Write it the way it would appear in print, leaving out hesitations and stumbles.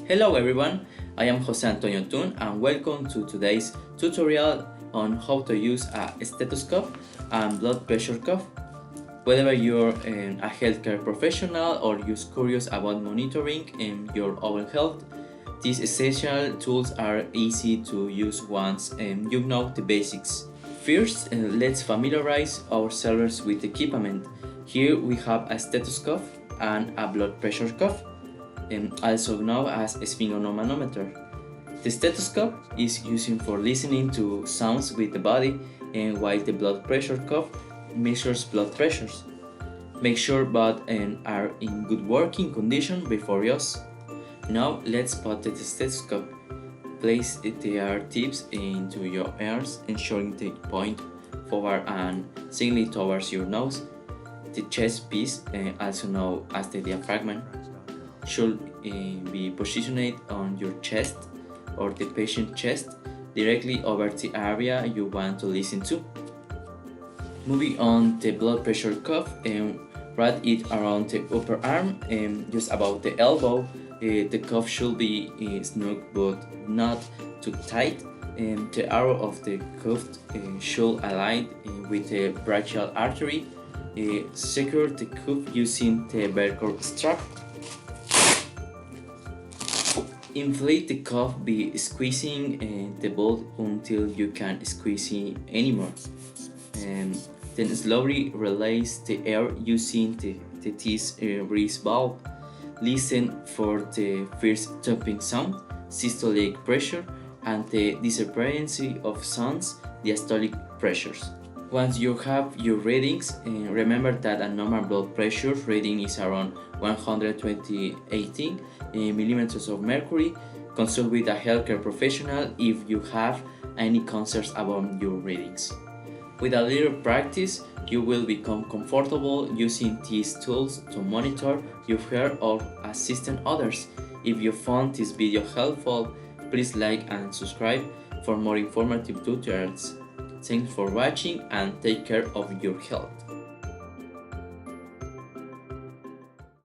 Hello everyone, I am Jose Antonio Tun and welcome to today's tutorial on how to use a stethoscope and blood pressure cuff. Whether you're a healthcare professional or you're curious about monitoring your own health, these essential tools are easy to use once you know the basics. First, let's familiarize ourselves with the equipment. Here we have a stethoscope and a blood pressure cuff, also known as a sphygmomanometer. The stethoscope is used for listening to sounds with the body, and while the blood pressure cuff measures blood pressures. Make sure both are in good working condition before use. Now let's put the stethoscope. Place the ear tips into your ears, ensuring they point forward and slightly towards your nose. The chest piece, also known as the diaphragm, should be positioned on your chest or the patient's chest, directly over the area you want to listen to. Moving on the blood pressure cuff, wrap it around the upper arm, just about the elbow. The cuff should be snug but not too tight. The arrow of the cuff should align with the brachial artery. Secure the cuff using the Velcro strap. Inflate the cuff by squeezing the bolt until you can't squeeze it anymore. Then slowly release the air using the T's release valve. Listen for the first thumping sound, systolic pressure, and the disappearance of sounds, diastolic pressures. Once you have your readings, remember that a normal blood pressure reading is around 120/80 millimeters of mercury. Consult with a healthcare professional if you have any concerns about your readings. With a little practice, you will become comfortable using these tools to monitor your health or assist others. If you found this video helpful, please like and subscribe for more informative tutorials. Thanks for watching and take care of your health.